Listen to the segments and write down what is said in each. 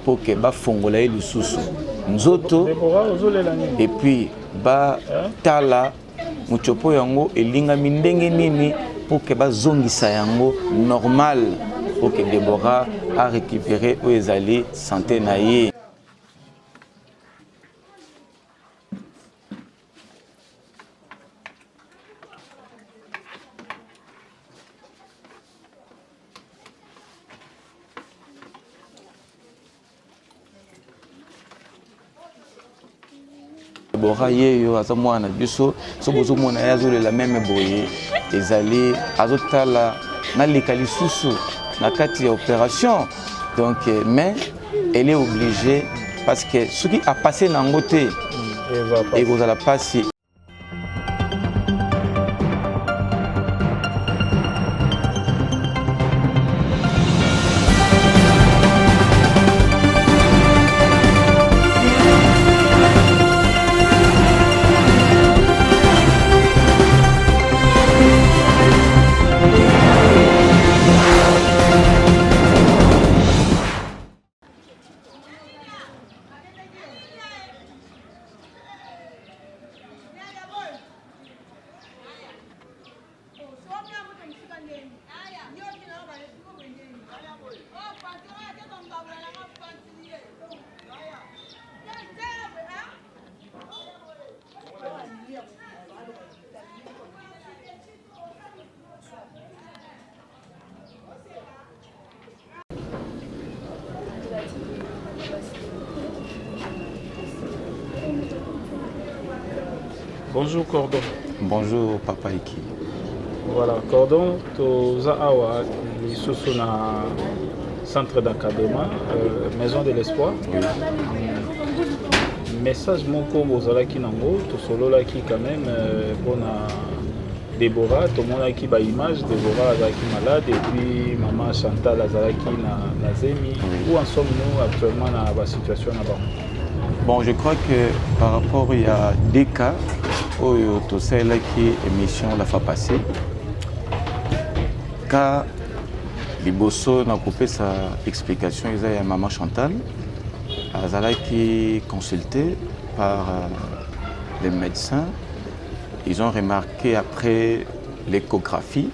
pour que ba fongola le susu nzoto et puis ba tala muchopo yango elingami ndenge nini pour que ba zongisa yango normal pour que Déborah a récupéré ou ezali santé na ye. Déborah yeyo aza mwana biso so bozomona yazole la même boye ezali azotala na likali susu na kati ya opération donc mais elle est obligée parce que ce qui a passé na ngote et vous allez passer. Bonjour Cordon. Bonjour Papa Iki. Voilà, Cordon, toza awa lisusu na centre d'encadrement, maison de l'espoir. Oui. Message moko bozalaki nango, tosolola-ki quand même pour Déborah, tout le monde a qui ba image, Déborah azalaki malade et puis maman Chantal azalaki na zemi. Où en sommes-nous actuellement dans la situation là-bas? Bon, je crois que par rapport il y a des cas où tout ça là qui émission la fois passée, car les bosso n'a coupé sa explication ils a maman Chantal, azala qui consulté par les médecins, ils ont remarqué après l'échographie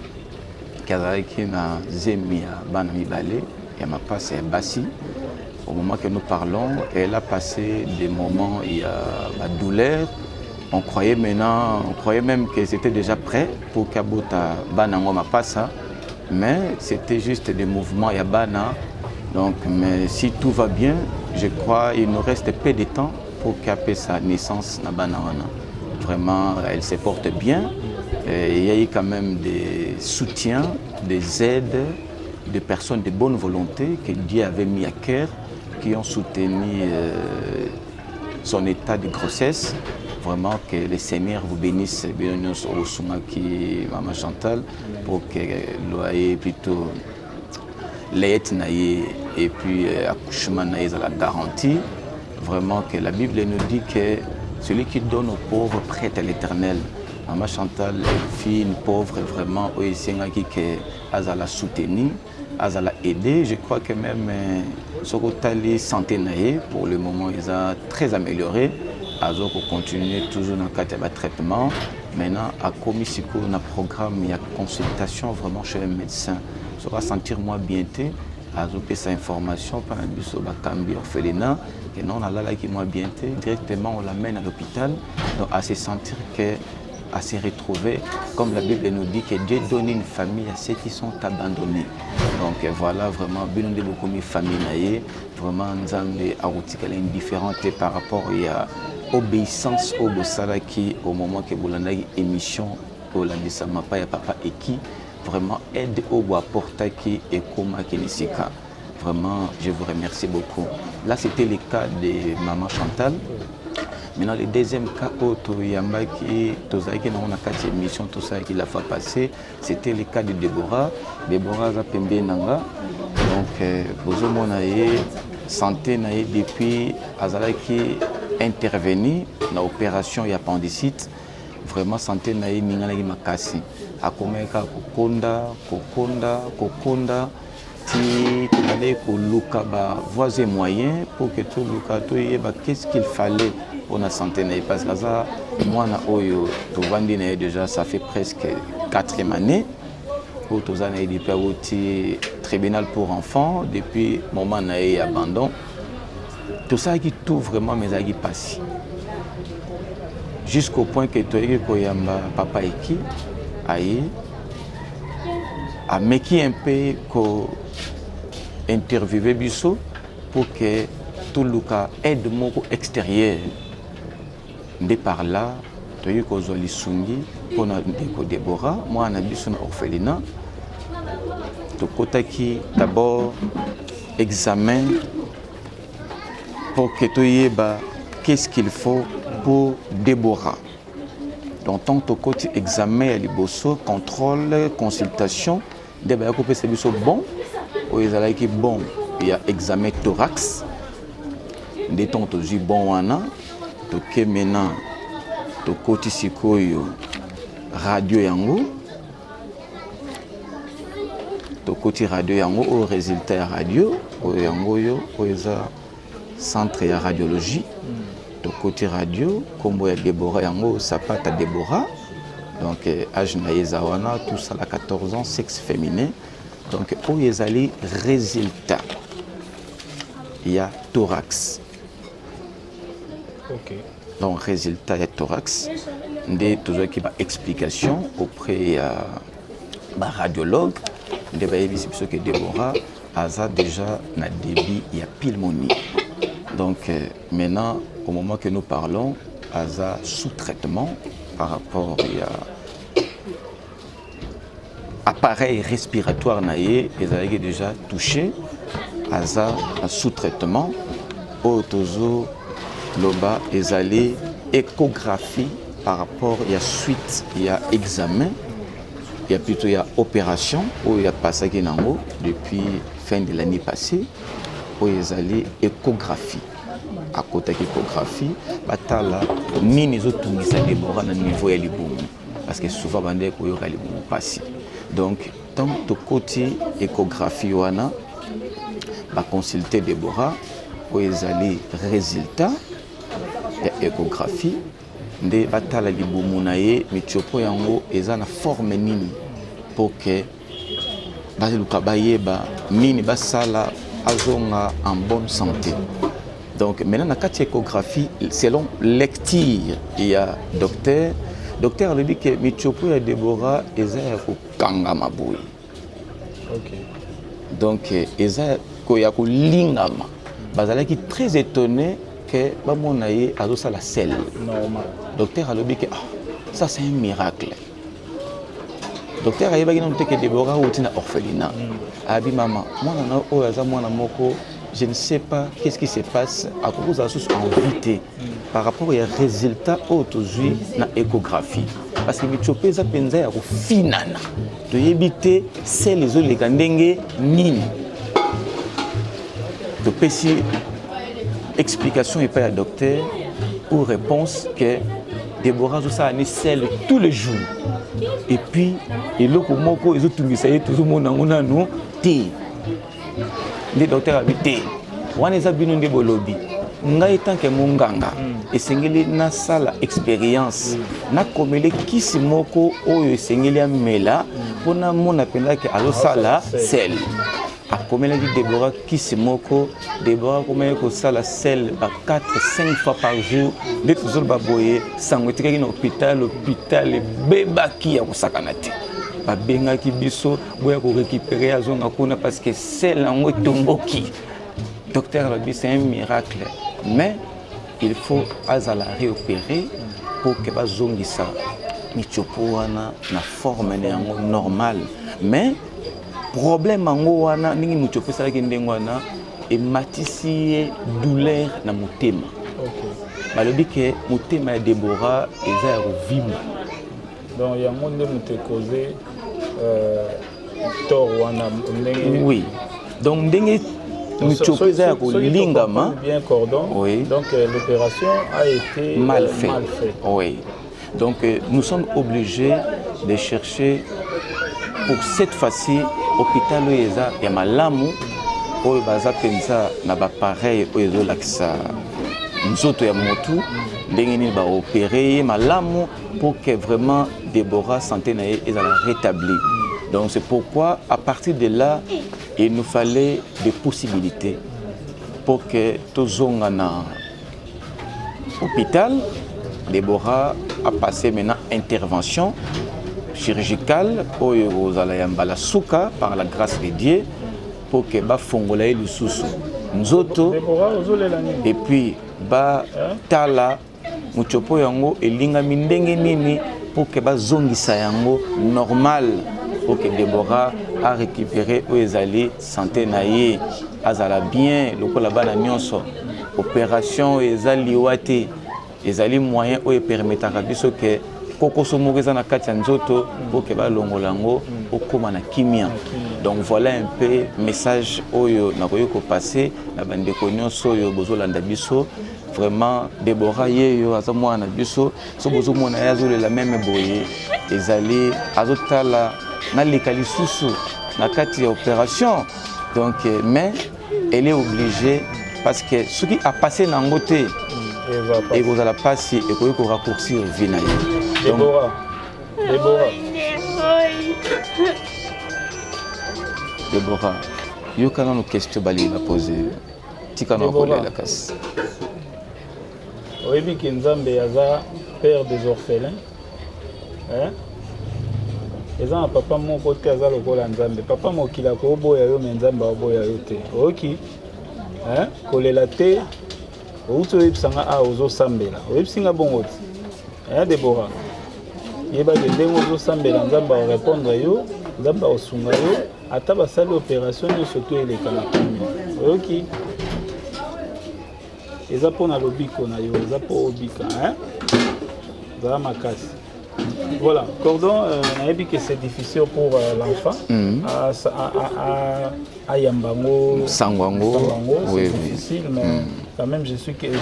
qu'azala qui na zemia banami balé et ma passe est bassi. Au moment que nous parlons, elle a passé des moments, il y a la douleur. On croyait même que c'était déjà prêt pour Kabota Banangoma Passa, mais c'était juste des mouvements Yabana. Donc, mais si tout va bien, je crois qu'il nous reste peu de temps pour caper sa naissance na Banana. Vraiment, elle se porte bien. Et il y a eu quand même des soutiens, des aides, des personnes de bonne volonté que Dieu avait mis à cœur, qui ont soutenu son état de grossesse. Vraiment que le Seigneur vous bénisse, bénisse au Soumaki, Maman Chantal, pour que l'oyer plutôt l'aide et puis accouchement naïe à la garantie. Vraiment que la Bible nous dit que celui qui donne aux pauvres prête à l'Éternel. Maman Chantal, fille une pauvre, vraiment, qui a la soutenue, a la aidé. Je crois que même ce côté santé naïe, pour le moment, ils ont très amélioré. Azo pour continuer toujours dans le cadre de traitement. Maintenant, à Comisico, on a un programme, il y a consultation vraiment chez un médecin. Ça va sentir moins bientôt. Azo peut sa information par un bus au Bakambi orphelinat. Et non, on a là qui moins bientôt. Directement, on l'amène à l'hôpital. Donc, à se sentir que, à se retrouver, comme la Bible nous dit, que Dieu donne une famille à ceux qui sont abandonnés. Donc voilà, vraiment, bien de beaucoup de familles, vraiment, nous avons des articles différents par rapport à l'obéissance au Bossala qui, au moment que vous avez une émission, pour la Nissamapa et Papa Eki, vraiment aide au bois porta qui est comme Kenisika. Vraiment, je vous remercie beaucoup. Là, c'était le cas de Maman Chantal. Maintenant, le deuxième cas, émission, tout ça qui l'a fait passer, c'était le cas de Déborah. Déborah a pembé nanga. Donc, Bozomo nae santé nae depuis Azalaki intervenu dans l'opération appendicite. Vraiment santé nae ningana makasi. Akomeka kokonda. ti tozali koluka bavoies et moyens pour que toluka toyeba qu'est-ce qu'il fallait pour la santé na ye parce que aza mwana oyo tovandi na ye déjà ça fait presque 4e année oyo toza na ye depuis awuti tribunal pour enfants depuis moment na ye ya abandon tosalaki tout vraiment mais ezalaki pasi jusqu'au point que toyeki koyamba papa eki aye ameki un peu ko-interviewer biso pour que toluka aide moko extérieure nde par là toyeki kozwa lisungi mpona ndeko Deborah mwana biso na orphelinat tokotaki d'abord examen pour que toyeba qu'est-ce qu'il faut pour Deborah. Donc tant que côté examen à liboso, contrôle, consultation, d'abord il y a des bon, il y a bon, il y a examen thorax, des temps tu bon wana, tu maintenant tu côté sikoyo radio yango, tu côté radio yango au résultat radio, yango yo, centre de radiologie. De côté radio, comme il y a Deborah, yango sapata Deborah, donc âge naïzawana, tout ça à 14 ans, sexe féminin. Donc où il y a les résultats, il y a thorax. Ok. Donc résultat il y a thorax. Des toujours qui va explication auprès de radiologue. Des ce que Deborah a déjà na débit il y a pneumonie. Donc maintenant au moment que nous parlons, Aza sous traitement par rapport à appareil respiratoire naïe, ils avaient déjà touché. Aza sous traitement, Otozo, Loba, ils allaient échographie par rapport à suite, il y a examen, il y a plutôt il y a opération où il y a passé depuis fin de l'année passée, où ils allaient échographie. À côté de l'échographie, batala ni les autres Deborah na niveau ya libumu parce que souvent bande ko yoka libumu passé. Donc tant que côté échographie wana ba consulter Deborah ko ezali résultat ya échographie nde batala libumu na ye mitiopo yango eza na forme nini pour que baluka bayeba nini basala azonga en bonne santé. Donc maintenant, dans la échographie, selon lecture, il y a docteur. Docteur lui dit que Michopo et Deborah, ils ont kanga maboui. Donc ils ont lingama. Bazala qui très étonné que bamonaye a ça la selle. Normal. Docteur a dit que ça c'est un miracle. Docteur a dit que Deborah est une orphelinat. A dit maman, moi na moko. Je ne sais pas qu'est-ce qui se passe à cause de la envie par rapport aux résultats aujourd'hui dans l'échographie. Parce que les choses sont finales. De éviter celles les autres les nini. De péci explication et pas à docteur ou réponse que Deborah ça est celle tous les jours. Et puis et l'autre moko ils ont tout ça tout le monde a nous les docteurs habités. Wana eza bino nde bolobi. Ngai tant que munganga esengeli na sala expérience na komele kisi moko oyo esengeli amela pona mona penda ke alo sala sel. Akomela ki Deborah kisi moko Deborah komela ko sala sel ba 4-5 fois par jour de toujours ba boye sangotika ki na hôpital bebaki ya kosakana te. Babengaki biso boya ko récupérer azonga kuna parce que c'est lango tomboki. Docteur a dit c'est un miracle mais il faut azala réopérer pour que bazongisa mitiopo wana na forme yango normale mais problème yango wana ningi mitiopo sala ki ndengo wana et matisi douleur na motema. OK. Balobi que motema ya Deborah eza ya kovimba. Donc yango nde muté causé tort wana ndenge. Oui. Donc ndenge mitiopo eza ya kolingama bien cordon. Oui. Donc l'opération a été mal fait. Oui. Donc nous sommes obligés de chercher pour cette fois-ci hôpital oyo eza ya malamu oyo baza penza na bapareil oyo ezolakisa nzoto ya motu ndenge nini baopere ye malamu pour que vraiment Déborah santé na ye ezala rétablie. Donc c'est pourquoi à partir de là il nous fallait des possibilités pour que tozonga na hôpital. Déborah a passé maintenant intervention chirurgicale aux alayambala souka par la grâce de Dieu pour que ba fongola le susu nzoto et puis ba tala muchopo yango elinga mindenge nini pour que ba zongisa yango normal pour que Déborah a récupéré ezali santé na ye azala bien lokola bana nyonso opération ezali wate ezali moyen oyo permetaka biso ke kokoso moko na kati ya nzoto pour que balongola yango okoma na kimia. Donc voilà un peu message oyo nakoyo ko passer na bandeko nyonso oyo bozolanda biso. Vraiment Déborah yeyo aza mwana biso so bozomona yazolela même boye ezali azotala na likali susu na kati ya opération. Donc mais elle est obligée parce que ce qui a passé na ngote et vous allez passer et vous allez raccourcir vie na ye. Déborah. Déborah, yo kana no question bali la poser. Tika na kolela la casse. Oyebi ki Nzambe aza père des orphelins. Hein? Eza na papa moko te aza lokola Nzambe. Papa mokila ko boya yo mais Nzambe oboya yo te. Oki. Hein? Kolela te. Outo yebisanga a ozo sambela. Oyebisinga bongo te. Hein Déborah? Yeba de ndengo ozo sambela Nzambe a répondre yo, Nzambe a sunga yo, ata basali opération surtout eleka na kimi. Oki. Eza pona lobiko na yo, eza po obika, hein? Za makasi. Voilà, cordon, on a dit que c'est difficile pour l'enfant à Yambango, Sangwango, c'est difficile, mais quand même je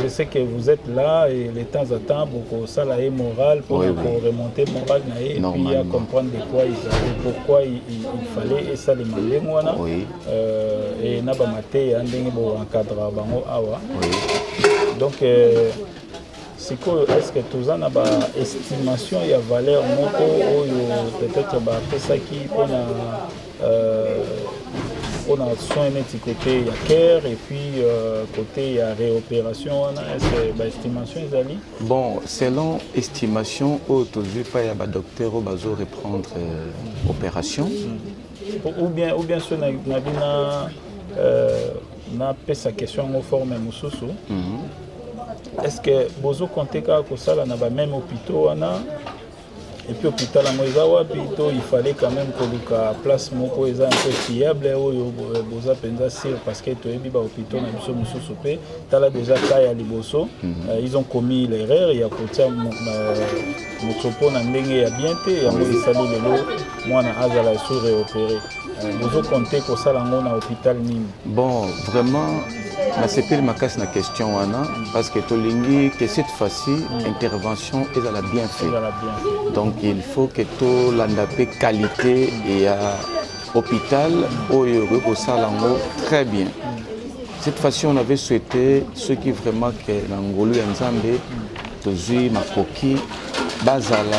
sais que vous êtes là et de temps à temps pour ça la morale, pour remonter moral et puis à comprendre de quoi pourquoi il fallait et ça les demander et n'a pas maté un dingue pour encadrer bango awa. Donc est-ce que tout ça n'a pas estimation il y a valeur moko peut-être bah ça qui on a soin petit côté il y a care et puis côté il y a réopération est-ce que bah estimation ils allient bon selon estimation aujourd'hui pas il y a docteur au bazo reprendre opération ou bien sur na pesa question en forme mususu. Est-ce que vous comptez que ça là n'a même hôpitaux et puis hôpital à Moïsawa il fallait quand même que la place moko est un peu fiable vous avez sûr parce que tu es bien hôpitaux na biso mususu pe tala déjà kaya liboso ils ont commis l'erreur il y a côté motopo na ndenge ya bien te ya moisali lelo mwana azala sur réopéré vous comptez que ça là na hôpital nini bon vraiment na sepeli makasi na question wana parce que tolingi que cette fois-ci intervention est la bien fait donc il faut que to landapé qualité et à hôpital oyo ko salango très bien cette fois-ci on avait souhaité ceux qui vraiment que l'angolo ya Nzambe tozui makoki bazala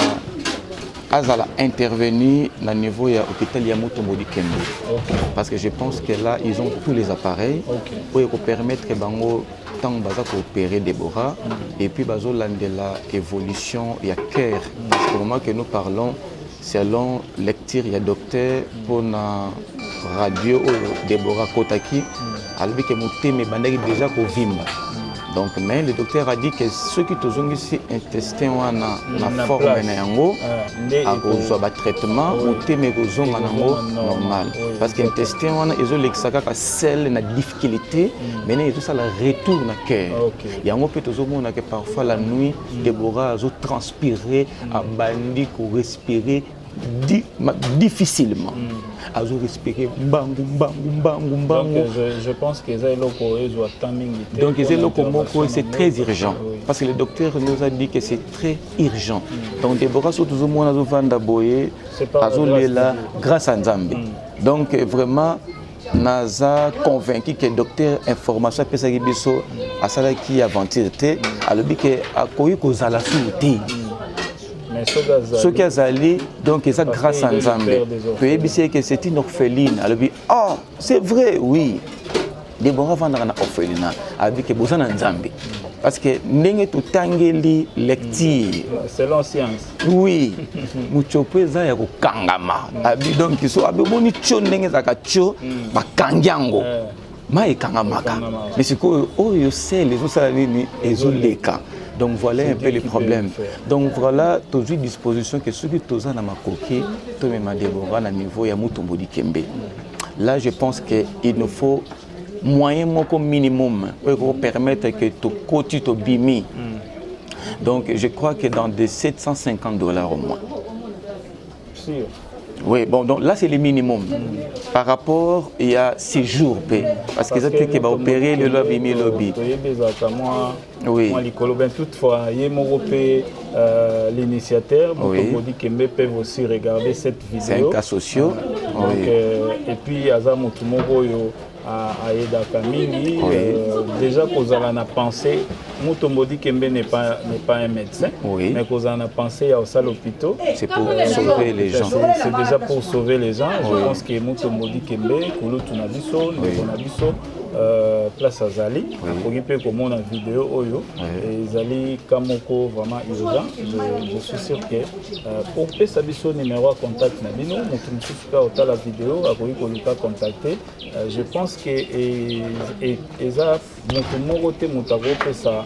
azala intervenir au niveau de l'hôpital Yamutombo di Kembe. Parce que je pense que là, ils ont tous les appareils pour permettre que Bango tant baza opérer Déborah et puis bazo landela évolution il y a cœur. Parce que au moment que nous parlons, selon lecture, il y a docteur pour la radio Déborah Kotaki, alors que muteme bandaki déjà ko vimba. Donc, mais le docteur a dit que ceux qui ont ici intestin na forme na yango a besoin de traitement ou teme kozonga nango normal parce que intestin wana ezo lexaka ka sel na difficulté mais tout ça la retour na cœur yango peut tozomona que parfois la nuit Déborah azo transpirer a bandi ko respirer difficilement à respirer donc je pense que donc c'est très urgent parce que le docteur nous a dit que c'est très urgent donc Déborah surtout moins vanda boye là grâce à Nzambe Donc vraiment, naza convaincu que docteur information pesa biso asala ki aventure te alobi que akoyi kozala souté. Ce qui a allé, donc c'est grâce à Nzambe. Que c'est une orpheline. Elle dit, oh, c'est vrai, oui. Déborah va dans une orpheline. Elle dit que c'est un Nzambe. Parce que n'est tout tangeli lecture. Selon science. Oui. Muchope za ya ko kangama. Elle dit donc ils sont aboni cho n'est za ka cho ba kangango. Mais kangamaka. Mais c'est que oh yo sais les autres ni ezoleka. Donc voilà un peu les problèmes. Donc voilà, toutes les dispositions que ceux qui sont dans ma coquille, tout le monde Déborah à niveau ya Mutombodi Kembe. Là, je pense qu'il nous faut moyen minimum pour permettre que tu côté to bimi. Donc je crois que dans des $750 au moins. Sûr. Oui, bon, donc là c'est le minimum. Par rapport, il y a 6 jours. Parce que c'est qui va opérer le lobby, le lobby. Oui. Toutefois, l'initiateur, Mutombodi Kembe peuvent aussi regarder cette vidéo. C'est un cas social. Donc, et puis, Azam Mutomoro à Edaka Mingi, déjà qu'on a pensé, Mutombodi Kembe n'est pas un médecin, mais qu'on a pensé à l'hôpital. C'est pour sauver les gens. C'est déjà pour sauver les gens. Je pense que Mutombodi Kembe, Kulu Tunabiso, Nekonabiso, place à Zali, pour que comme on a vidéo Oyo, et Zali Kamoko vraiment urgent. Je suis sûr que pour que Sabiso numéro à contact Nabino, Mutombodi la vidéo, à Kouluka contacter. Je pense que Eza Mutomorote Mutago pesa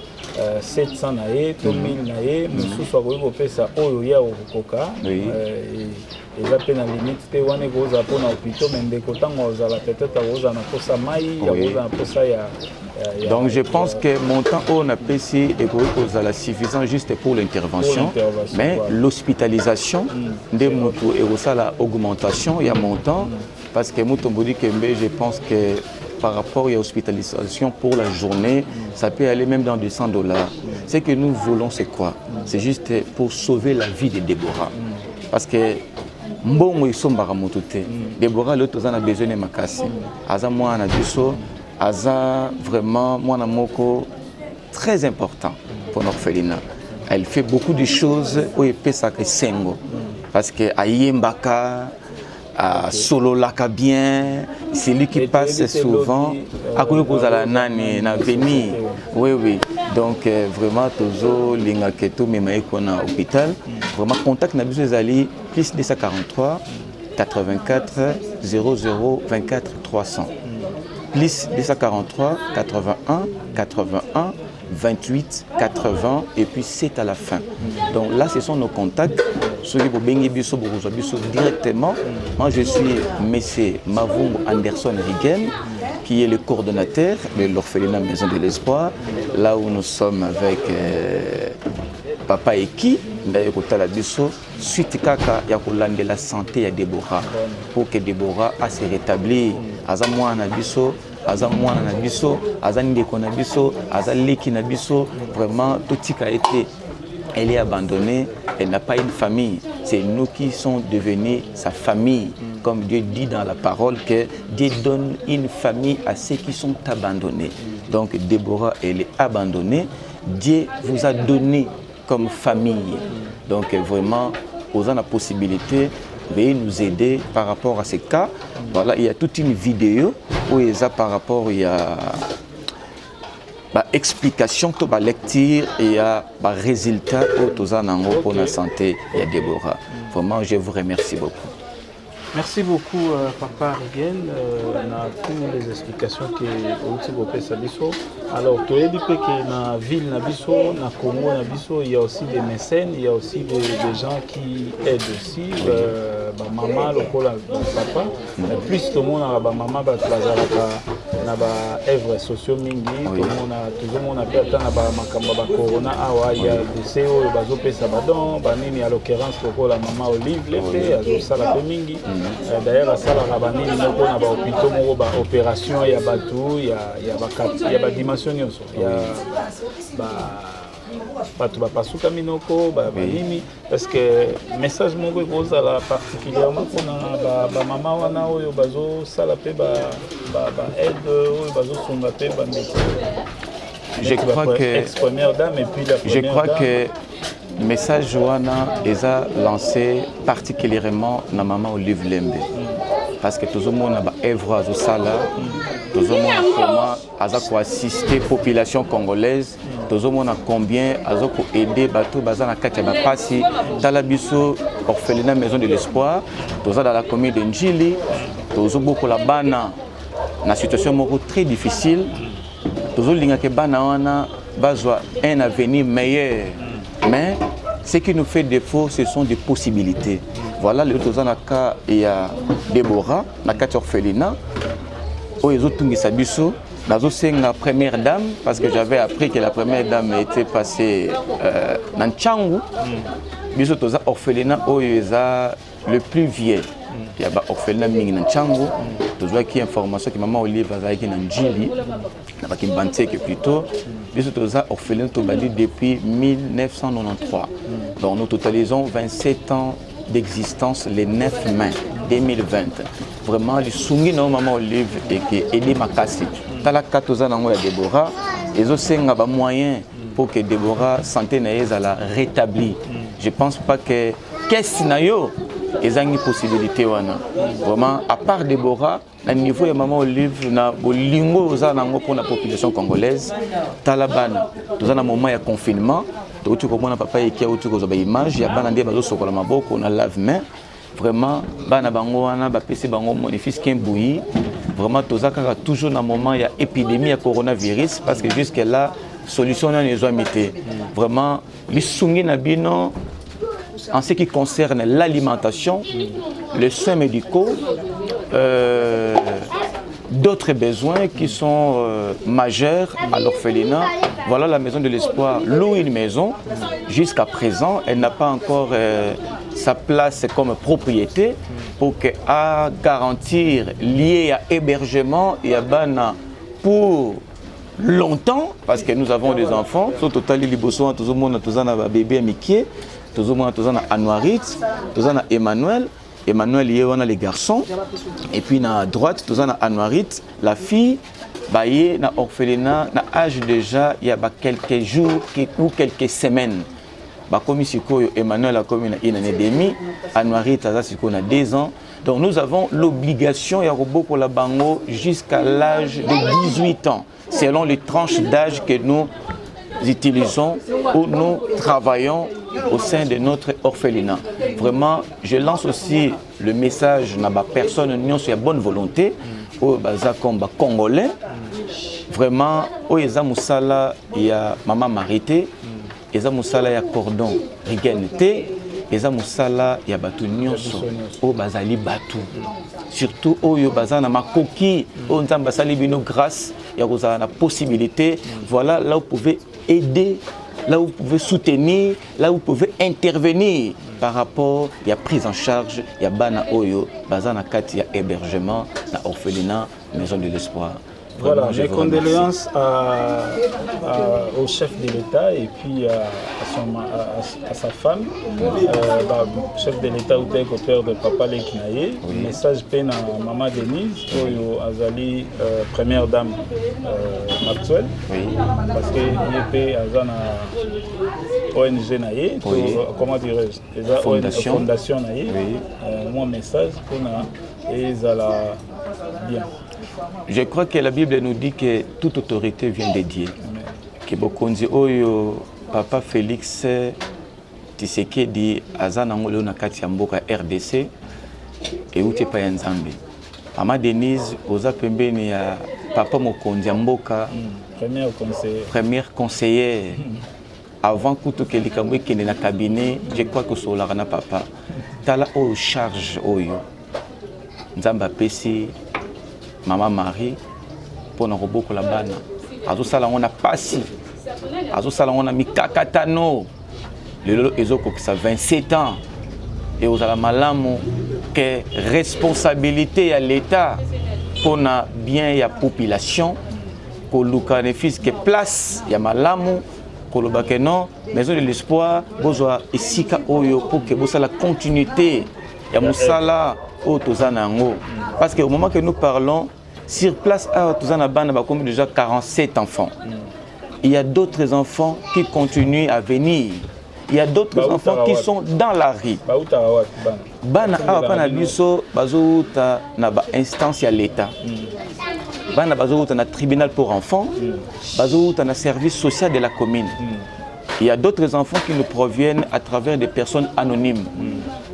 700 nae, 2000 nae, Mususu Agogo pesa Oyo Okoka. Eza pe na limite te wane goza po na hôpital mais ndeko tango ozala peut-être goza na posa mai ya goza na posa ya. Donc je pense que mon temps on a ici est la suffisant juste pour l'intervention, mais l'hospitalisation des motos et aussi la augmentation il y a montant parce que Mutombodi Kembe je pense que par rapport à l'hospitalisation pour la journée, ça peut aller même dans $200. Ce que nous voulons c'est quoi? C'est juste pour sauver la vie de Déborah. Parce que mbongo isombaka moto te. Déborah l'autre a besoin de makasi. Aza mwana biso, aza vraiment mwana moko très important pour l'orphelinat. Elle fait beaucoup de choses où elle peut sacrer sengo. Parce que ayembaka, solo laka bien, c'est lui qui passe souvent. À quoi vous allez nani na venir. Oui oui. Donc vraiment toujours l'ingaketo même qu'on a hôpital. Vraiment contact na biso ezali plus 243 84 00 24 300. Plus 243 81 81 28 80 et puis 7 à la fin. Donc là ce sont nos contacts. Ceux qui vont biso directement. Moi je suis Monsieur Mavungo Anderson Rigen qui est le coordonnateur de l'orphelinat Maison de l'Espoir, là où nous sommes avec Papa Eki, d'ailleurs suite kaka ya kolande la santé ya Déborah pour que Déborah a se rétablir. Aza mwana biso, aza mwana na biso, aza ndeko na biso, aza leki na biso, vraiment tout a été. Elle est abandonnée, elle n'a pas une famille. C'est nous qui sommes devenus sa famille. Comme Dieu dit dans la parole que Dieu donne une famille à ceux qui sont abandonnés. Donc Déborah, elle est abandonnée. Dieu vous a donné comme famille. Donc vraiment, vous avez la possibilité de nous aider par rapport à ces cas. Voilà, il y a toute une vidéo où il y a par rapport, il y a explication, lecture et résultat pour la santé et Déborah. Vraiment, je vous remercie beaucoup. Merci beaucoup, Papa Rigen. On a toutes les explications que vous avez fait. Alors, tu as dit que dans la ville, dans le Congo, il y a aussi des mécènes, il y a aussi des gens qui aident aussi. Maman, le papa. Plus tout le monde a maman, œuvres sociaux mingi. Tout le monde a pu attendre corona. Il y a des CEO, à l'occurrence, la maman Olive, mingi. D'ailleurs, à ça, il y a des hôpitaux, des opérations, il y a des dimensions. Il y a bato bapasuka minoko banini parce que message moko ekozala particulièrement mpona bamama wana oyo bazosala mpe baaide oyo bazosunga mpe bandeko. Je crois que ex-première dame et puis la première je crois dame. que le message wana est lancé particulièrement na maman Olive Lembe parce que tout le monde a œuvre à Zosala, tout le monde comment assister population congolaise, tout le monde a combien a aider bateau bazana kati ba pasi talabiso orphelinat maison de l'espoir, tout ça dans la commune de Njili, tout ça beaucoup la bana na situation moko très difficile. Toujours l'ingake bana wana bazwa un avenir meilleur, mais ce qui nous fait défaut ce sont des possibilités. Voilà le tozana ka il y a Déborah na kati orphelinat o ezotungisa biso nazo senga première dame parce que j'avais appris que la première dame était passée dans Tchangu biso toza orphelinat o eza le plus vieux. Il y a orphelinat mingi na Tchangu tozwa ki information que maman Olive azaki na Njili na Bakimbantseke plutôt biso toza orphelinat tobali depuis 1993. Donc nous totalisons 27 ans d'existence le 9 mai 2020. Vraiment les sungi na maman Olive et que aider makasi tala katoza nango ya Déborah ezosenga ba moyen pour que Déborah santé na ezala rétablie. Je pense pas que qu'est-ce na yo ezangi possibilité wana. Vraiment à part Déborah na niveau ya maman Olive na bolingo oza nango pour la population congolaise talabana toza na moment ya confinement tu comprends papa et qui a autour de image ya bana ndé bazo sokola maboko na lave main vraiment bana bango wana ba pesi bango bénéfice qu'un bouilli vraiment toza kaka toujours na moment ya épidémie ya coronavirus parce que jusque là solution na les amité vraiment les sungi na bino en ce qui concerne l'alimentation, les soins médicaux, d'autres besoins qui sont majeurs à l'orphelinat. Voilà la maison de l'espoir loue une maison. Jusqu'à présent, elle n'a pas encore sa place comme propriété pour à garantir lié à hébergement et à bana pour longtemps parce que nous avons des enfants. Au total, il y a tout le monde, tout un bébé à Mickey. Tout le monde a Anouarit, tout le monde a Emmanuel. Emmanuel, il y a les garçons. Et puis, à droite, tout le monde a Anouarit. La fille, il y a orphelinat, à âge déjà, il y a quelques jours ou quelques semaines. Comme ici, Emmanuel a comme une année et demie. Anouarit, a 2 ans. Donc, nous avons l'obligation, il y a beaucoup la bango jusqu'à l'âge de 18 ans, selon les tranches d'âge que nous utilisons ou nous travaillons au sein de notre orphelinat. Vraiment, je lance aussi le message à ma personne, nous sur bonne volonté, aux Congolais. Vraiment, au Eza Moussala, il y a Maman Marité, Eza Moussala, il y a Cordon, Riganité, Eza Moussala, il y a Batou Nyonso, au Bazali Batou. Surtout au Yobazana Makoki, au Nzambasali Bino grâce, il y a la possibilité, voilà, là où vous pouvez aider, là où vous pouvez soutenir, là où vous pouvez intervenir par rapport à la prise en charge, il y a Bana Oyo, Bazana Kati, hébergement, la orphelinat, maison de l'espoir. Voilà, mes condoléances au chef de l'État et puis à sa femme, chef de l'État ou père de papa Lekinaye. Oui. Message peine à maman Denise, Oyo Azali, première dame actuelle, oui. Parce que l'IP Azana ONG Naye, oui. Comment dirais-je, fondation Naye, oui. Mon message pour Ezala bien. Je crois que la Bible nous dit que toute autorité vient de Dieu. Que Bokonzi Oyo, Papa Félix Tshisekedi, Azana Ngolo Nakati Mboka RDC, et Utepa Nzambe. Maman Denise, Oza Pembeni, Papa Mokonzi Mboka, première conseillère. Avant que Kelikamwe qui est dans le cabinet, je crois que c'est là papa. Tala au charge Oyo. Nzamba Pessi. Maman Marie, pour nous beaucoup la bana. Azo sala on a passé. Azo sala on a mis kakatano. Le ezoko qui ça 27 ans. Et aux alamalamu que responsabilité à l'État pour na bien ya population pour l'ukanefis que place ya malamu kolobake non maison de l'espoir bozwa esika oyo pour que bosa la continuité ya musala o tozana yango parce que au moment que nous parlons sur place à tozana bana ba comme déjà 47 enfants. Il y a d'autres enfants qui continuent à venir. Il y a d'autres enfants qui sont dans la rue. Bana apana biso bazouta na ba instance ya l'état. Bana bazouta na tribunal pour enfants, bazouta na service social de la commune. Il y a d'autres enfants qui nous proviennent à travers des personnes anonymes.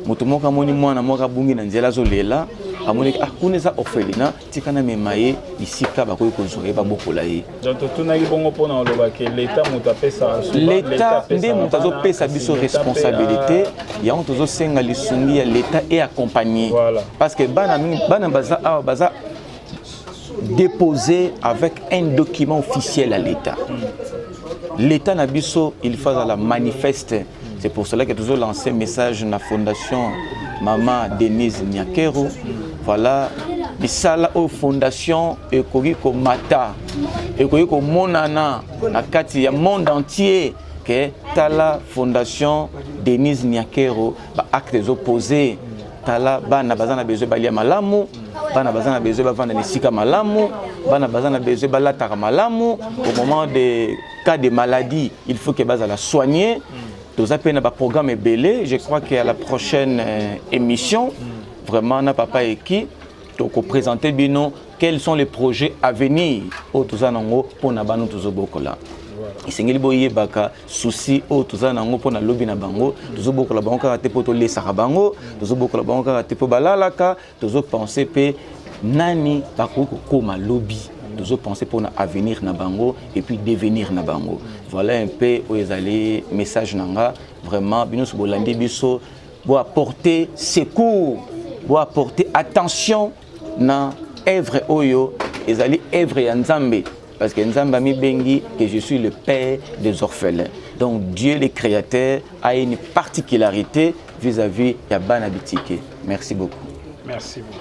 Mutumoka moni mwana moka bungi na nzela zolela amoni akuneza orphelinat tikana memaye isika bakoyi kozoye babokola ye. Donc tunaki bongo pona oloba ke l'état mutapesa l'état nde mutazo pesa biso responsabilité ya on tozo senga lisungi ya l'état et accompagner parce que bana baza déposé avec un document officiel à l'état. L'état nabiso il faut la manifeste. C'est pour cela que nous avons lancé un message dans la fondation Maman Denise Nyakero. Voilà, bisala aux fondation Ekoriko Mata, Ekoriko Monana, na kati ya monde entier que Tala Fondation Denise Nyakero ba acte des opposés. Tala bana bazana besoin balia malamu, bana bazana besoin bavanda nisika malamu, bana bazana besoin balataka malamu. Au moment des cas de maladie, il faut que bazala soigner. Nous avons un programme belé. Je crois qu'à la prochaine émission, vraiment, on a papa et qui donc présenter bino quels sont les projets à venir au Tuzanango pour nabanu tuzobokola. Isengeli boye baka souci au Tuzanango pour na lobby na bango tuzobokola bango karate poto le sarabango tuzobokola bango karate po balalaka tuzo penser pe nani bakoko koma lobby. Nous penser pour l'avenir na bango et puis devenir na bango. Voilà un peu où ils allaient message nanga vraiment binos bolandi biso pour apporter secours, pour apporter attention na œuvre oyo ils allaient œuvre ya Nzambe parce que Nzambe mi bengi que je suis le père des orphelins. Donc Dieu le créateur a une particularité vis-à-vis ya bana bitike. Merci beaucoup. Merci beaucoup.